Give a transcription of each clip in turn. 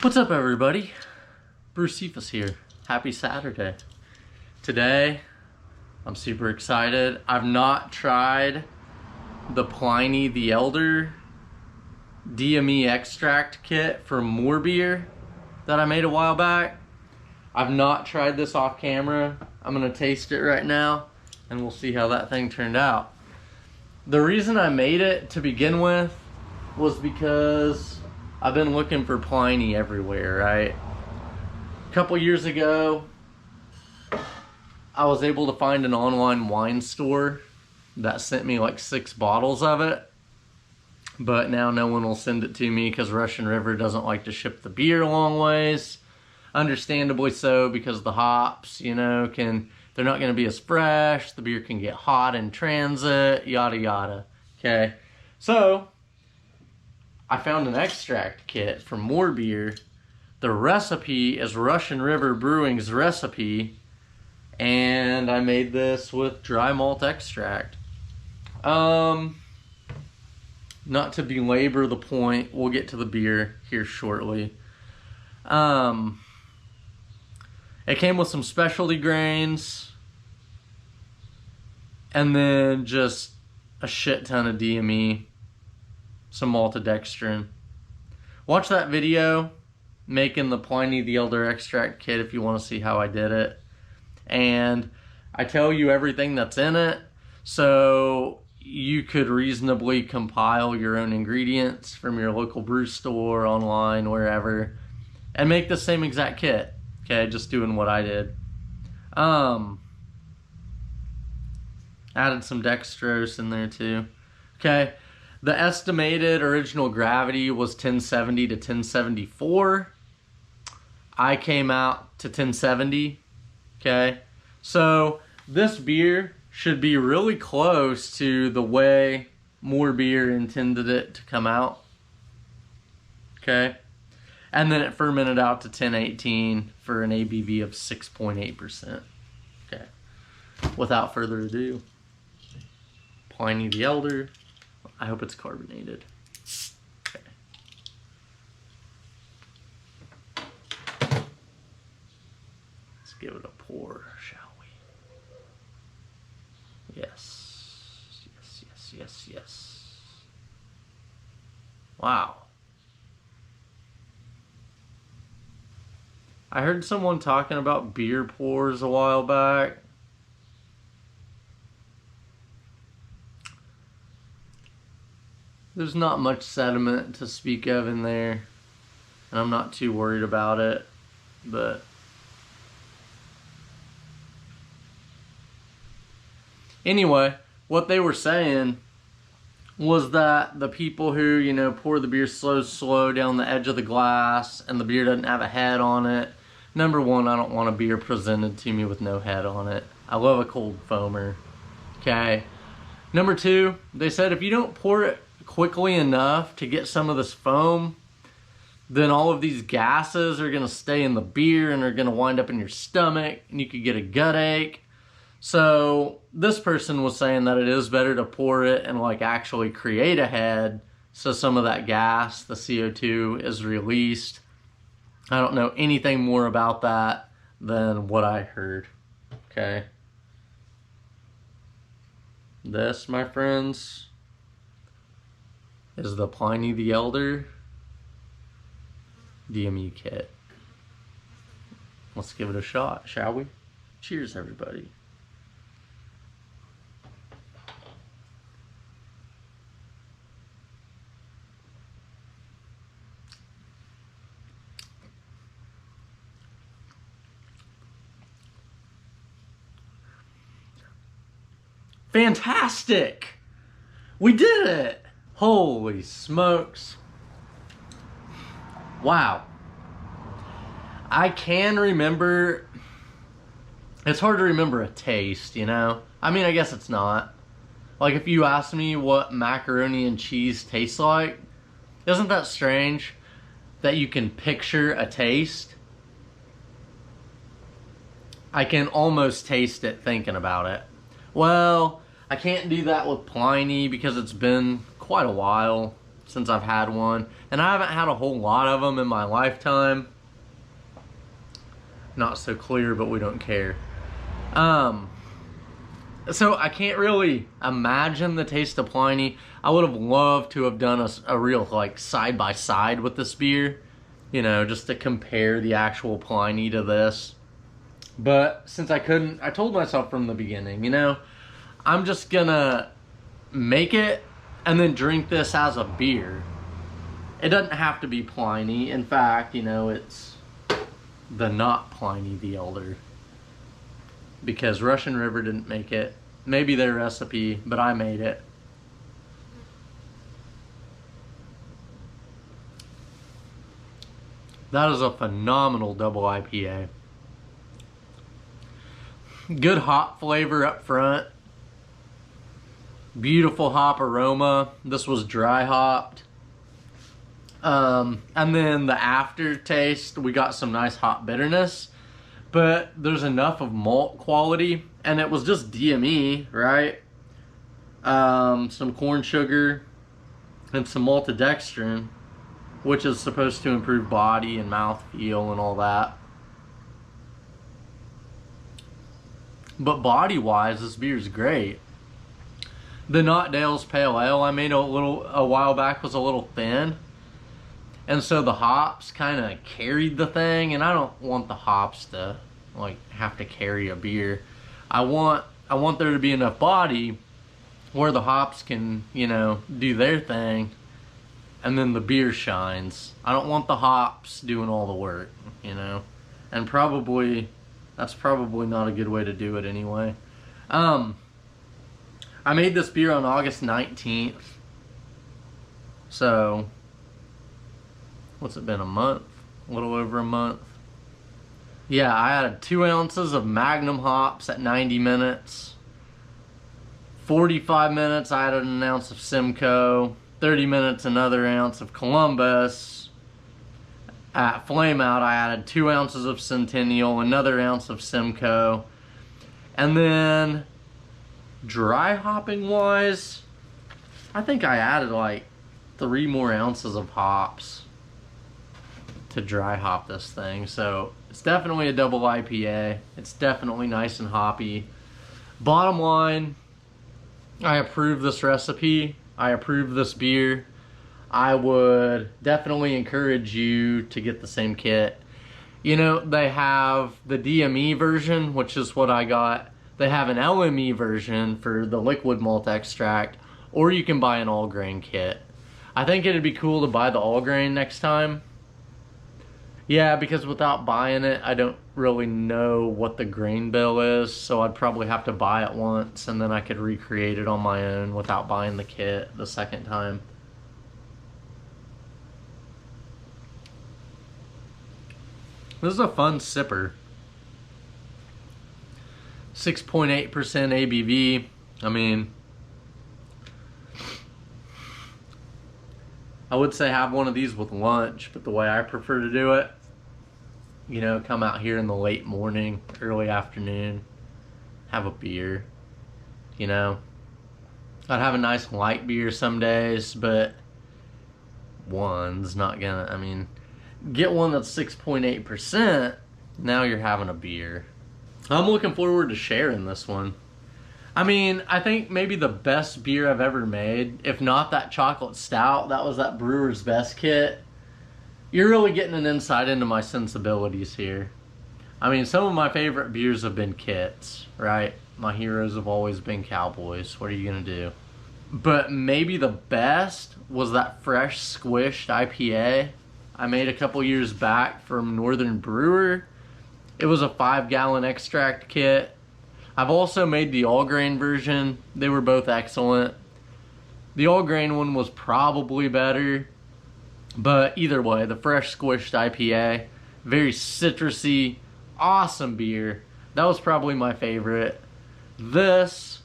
What's up, everybody? Brewcephas here. Happy Saturday. Today, I'm super excited. I've not tried the Pliny the Elder DME extract kit from MoreBeer that I made a while back. I've not tried this off camera. I'm gonna taste it right now and we'll see how that thing turned out. The reason I made it to begin with was because I've been looking for Pliny everywhere, right? A couple years ago, I was able to find an online wine store that sent me like 6 bottles of it. But now no one will send it to me because Russian River doesn't like to ship the beer a long ways. Understandably so, because the hops, you know, they're not going to be as fresh. The beer can get hot in transit, yada yada. Okay, so I found an extract kit from MoreBeer. The recipe is Russian River Brewing's recipe, and I made this with dry malt extract. Not to belabor the point, we'll get to the beer here shortly. It came with some specialty grains, and then just a shit ton of DME. Some maltodextrin. Watch that video making the Pliny the Elder extract kit if you want to see how I did it. And I tell you everything that's in it, so you could reasonably compile your own ingredients from your local brew store, online, wherever, and make the same exact kit. Okay, just doing what I did. Added some dextrose in there too. Okay. The estimated original gravity was 1070 to 1074. I came out to 1070. Okay, so this beer should be really close to the way MoreBeer intended it to come out. Okay, and then it fermented out to 1018 for an ABV of 6.8%. Okay, without further ado, Pliny the Elder. I hope it's carbonated. Okay. Let's give it a pour, shall we? Yes. Yes, yes, yes, yes. Wow. I heard someone talking about beer pours a while back. There's not much sediment to speak of in there, and I'm not too worried about it, but anyway, what they were saying was that the people who, you know, pour the beer slow down the edge of the glass and the beer doesn't have a head on it. Number one, I don't want a beer presented to me with no head on it. I love a cold foamer. Okay. Number two, they said if you don't pour it quickly enough to get some of this foam, then all of these gases are going to stay in the beer and are going to wind up in your stomach and you could get a gut ache. So this person was saying that it is better to pour it and like actually create a head so some of that gas, the CO2, is released. I don't know anything more about that than what I heard. Okay, this, my friends, is the Pliny the Elder DME kit. Let's give it a shot, shall we? Cheers, everybody. Fantastic! We did it! Holy smokes. Wow. I can remember, it's hard to remember a taste, you know? I mean, I guess it's not. Like if you ask me what macaroni and cheese tastes like, isn't that strange that you can picture a taste? I can almost taste it thinking about it. Well, I can't do that with Pliny because it's been quite a while since I've had one. And I haven't had a whole lot of them in my lifetime. Not so clear, but we don't care. So I can't really imagine the taste of Pliny. I would have loved to have done a real like side by side with this beer, you know, just to compare the actual Pliny to this. But since I couldn't, I told myself from the beginning, you know, I'm just gonna make it and then drink this as a beer. It doesn't have to be Pliny. In fact, you know, it's the not Pliny the Elder, because Russian River didn't make it. Maybe their recipe, but I made it. That is a phenomenal double IPA. Good hop flavor up front. Beautiful hop aroma. This was dry hopped. And then the aftertaste, we got some nice hop bitterness, but there's enough of malt quality, and it was just DME, right? Some corn sugar and some maltodextrin, which is supposed to improve body and mouthfeel and all that. But body-wise, this beer is great. The Not Dale's Pale Ale I made a while back was a little thin, and so the hops kind of carried the thing, and I don't want the hops to like have to carry a beer. I want there to be enough body where the hops can, you know, do their thing, and then the beer shines. I don't want the hops doing all the work, you know, and that's probably not a good way to do it anyway. I made this beer on August 19th. So, what's it been, a month? A little over a month. Yeah, I added 2 ounces of Magnum hops at 90 minutes. 45 minutes, I added an ounce of Simcoe. 30 minutes, another ounce of Columbus. At Flame Out, I added 2 ounces of Centennial, another ounce of Simcoe. And then, dry hopping wise, I think I added like 3 more ounces of hops to dry hop this thing. So it's definitely a double IPA. It's definitely nice and hoppy. Bottom line, I approve this recipe. I approve this beer. I would definitely encourage you to get the same kit. You know, they have the DME version, which is what I got. They have an LME version for the liquid malt extract, or you can buy an all grain kit. I think it'd be cool to buy the all grain next time. Yeah, because without buying it, I don't really know what the grain bill is, so I'd probably have to buy it once, and then I could recreate it on my own without buying the kit the second time. This is a fun sipper. 6.8% ABV. I mean, I would say have one of these with lunch, but the way I prefer to do it, you know, come out here in the late morning, early afternoon, have a beer, you know. I'd have a nice light beer some days, but one's not gonna, I mean, get one that's 6.8%, now you're having a beer. I'm looking forward to sharing this one. I mean, I think maybe the best beer I've ever made, if not that chocolate stout, that was that Brewer's Best kit. You're really getting an insight into my sensibilities here. I mean, some of my favorite beers have been kits, right? My heroes have always been cowboys. What are you gonna do? But maybe the best was that fresh squished IPA I made a couple years back from Northern Brewer. It was a 5-gallon extract kit. I've also made the all grain version. They were both excellent. The all grain one was probably better, but either way, the fresh squished IPA, very citrusy, awesome beer. That was probably my favorite. This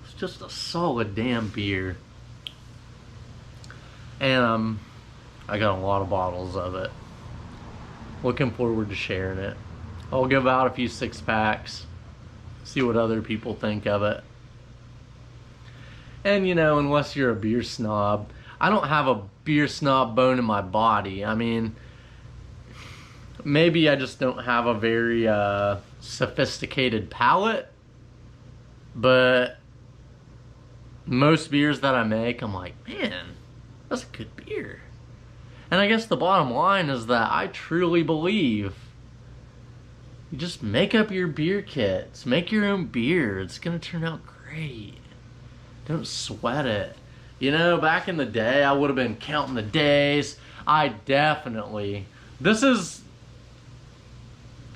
was just a solid damn beer. And I got a lot of bottles of it. Looking forward to sharing it. I'll give out a few 6-packs, see what other people think of it. And, you know, unless you're a beer snob, I don't have a beer snob bone in my body. I mean, maybe I just don't have a very sophisticated palate, but most beers that I make, I'm like, man, that's a good beer. And I guess the bottom line is that I truly believe you just make up your beer kits, make your own beer. It's gonna turn out great. Don't sweat it. You know, back in the day, I would have been counting the days. I definitely, this is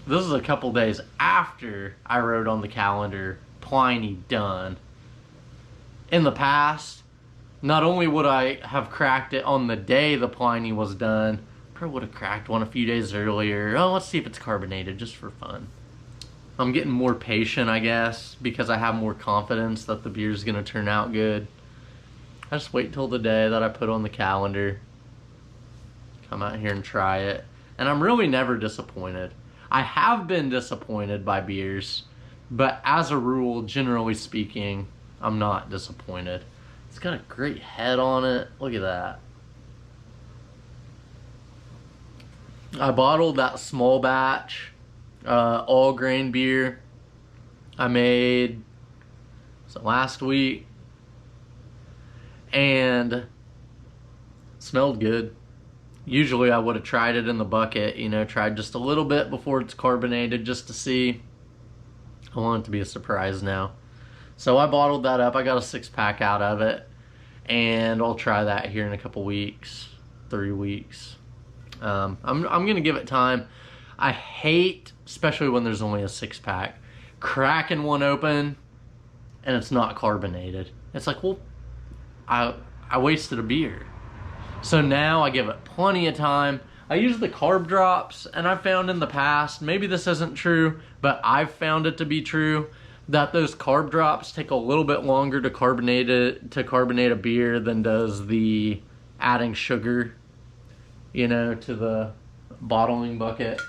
a couple days after I wrote on the calendar, Pliny done. In the past, not only would I have cracked it on the day the Pliny was done, probably would have cracked one a few days earlier. Oh, let's see if it's carbonated, just for fun. I'm getting more patient, I guess, because I have more confidence that the beer's gonna turn out good. I just wait till the day that I put on the calendar, come out here and try it, and I'm really never disappointed. I have been disappointed by beers, but as a rule, generally speaking, I'm not disappointed. It's got a great head on it. Look at that. I bottled that small batch all grain beer I made last week, and it smelled good. Usually I would have tried it in the bucket, you know, tried just a little bit before it's carbonated just to see. I want it to be a surprise now. So I bottled that up. I got a 6-pack out of it, and I'll try that here in a couple weeks, 3 weeks. I'm gonna give it time. I hate, especially when there's only a 6-pack, cracking one open and it's not carbonated. It's like, well, I wasted a beer. So now I give it plenty of time. I use the carb drops, and I've found in the past, maybe this isn't true, but I've found it to be true, that those carb drops take a little bit longer to carbonate a beer than does the adding sugar, you know, to the bottling bucket.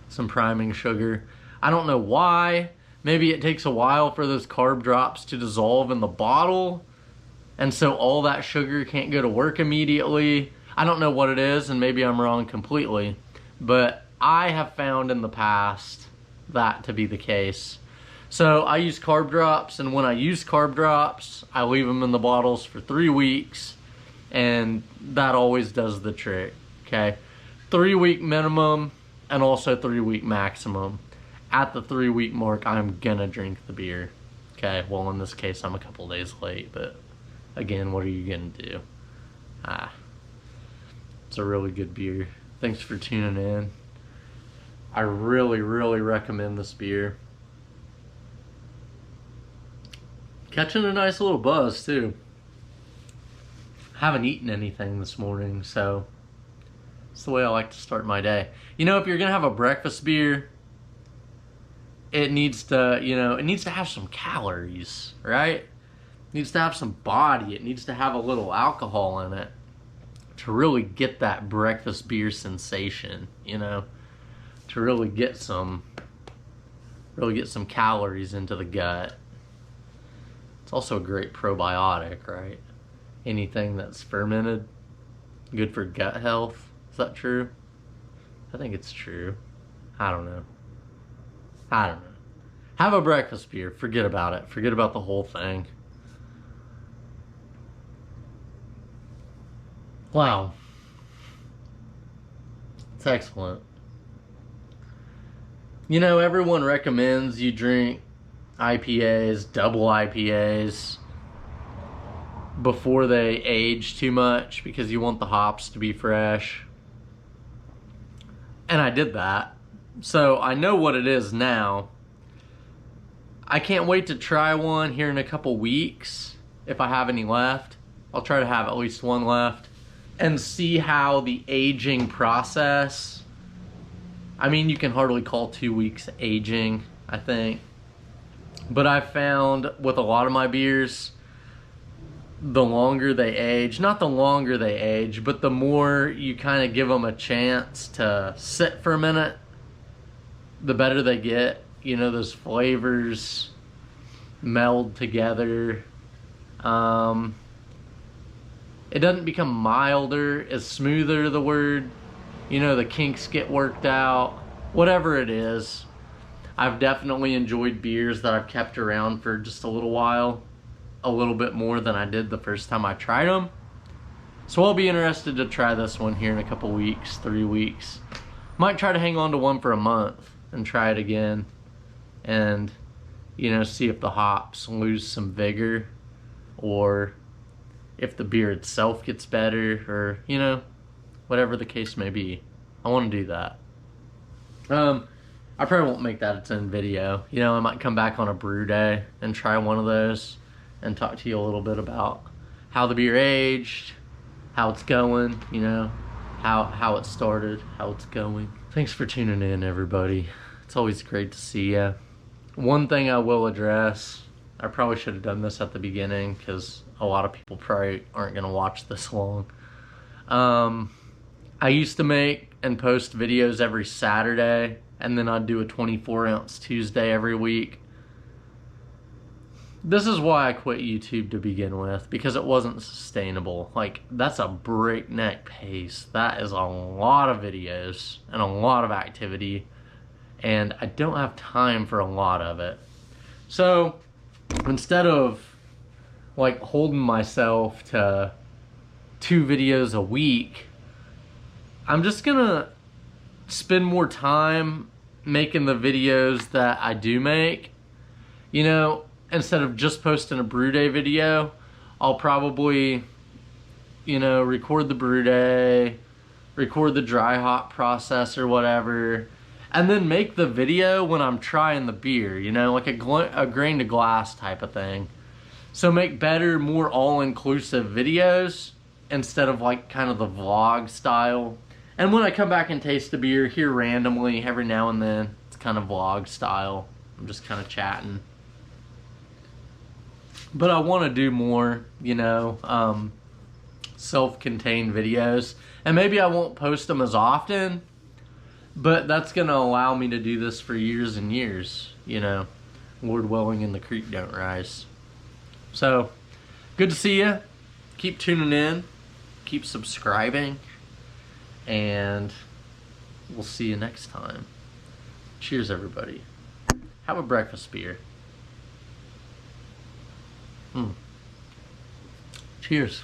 Some priming sugar. I don't know why. Maybe it takes a while for those carb drops to dissolve in the bottle, and so all that sugar can't go to work immediately. I don't know what it is, and maybe I'm wrong completely, but I have found in the past that to be the case. So I use carb drops, and when I use carb drops, I leave them in the bottles for 3 weeks, and that always does the trick, okay? 3-week minimum and also 3-week maximum. At the 3-week mark, I'm gonna drink the beer, okay? Well, in this case, I'm a couple days late, but again, what are you gonna do? It's a really good beer. Thanks for tuning in. I really, really recommend this beer. Catching a nice little buzz too. Haven't eaten anything this morning, so it's the way I like to start my day. You know, if you're gonna have a breakfast beer, it needs to, you know, it needs to have some calories, right? It needs to have some body. It needs to have a little alcohol in it to really get that breakfast beer sensation, you know, to really get some calories into the gut. It's also a great probiotic, right? Anything that's fermented, good for gut health. Is that true? I think it's true. I don't know. Have a breakfast beer. Forget about it. Forget about the whole thing. Wow. It's excellent. You know, everyone recommends you drink IPAs, double IPAs, before they age too much because you want the hops to be fresh. And I did that. So I know what it is now. I can't wait to try one here in a couple weeks if I have any left. I'll try to have at least one left and see how the aging process, I mean, you can hardly call 2 weeks aging, I think. But I found with a lot of my beers, the longer they age, not the longer they age, but the more you kind of give them a chance to sit for a minute, the better they get. You know, those flavors meld together. It doesn't become milder, it's smoother, the word. You know, the kinks get worked out. Whatever it is. I've definitely enjoyed beers that I've kept around for just a little while. A little bit more than I did the first time I tried them. So I'll be interested to try this one here in a couple weeks, 3 weeks. Might try to hang on to one for a month and try it again. And, you know, see if the hops lose some vigor or if the beer itself gets better, or, you know, whatever the case may be. I want to do that. I probably won't make that its own video. You know, I might come back on a brew day and try one of those and talk to you a little bit about how the beer aged, how it's going, you know, how it started, how it's going. Thanks for tuning in, everybody. It's always great to see you. One thing I will address, I probably should have done this at the beginning because a lot of people probably aren't going to watch this long. I used to make and post videos every Saturday, and then I'd do a 24-ounce Tuesday every week. This is why I quit YouTube to begin with, because it wasn't sustainable. Like, that's a breakneck pace. That is a lot of videos and a lot of activity, and I don't have time for a lot of it. So instead of like holding myself to 2 videos a week, I'm just gonna spend more time making the videos that I do make. You know, instead of just posting a brew day video, I'll probably, you know, record the brew day, record the dry hop process or whatever, and then make the video when I'm trying the beer, you know, like a grain to glass type of thing. So make better, more all-inclusive videos instead of like kind of the vlog style. And when I come back and taste the beer here randomly, every now and then, it's kind of vlog style. I'm just kind of chatting. But I want to do more, you know, self-contained videos. And maybe I won't post them as often, but that's going to allow me to do this for years and years, you know. Lord willing and the creek don't rise. So, good to see you. Keep tuning in. Keep subscribing. And we'll see you next time. Cheers, everybody. Have a breakfast beer. Cheers.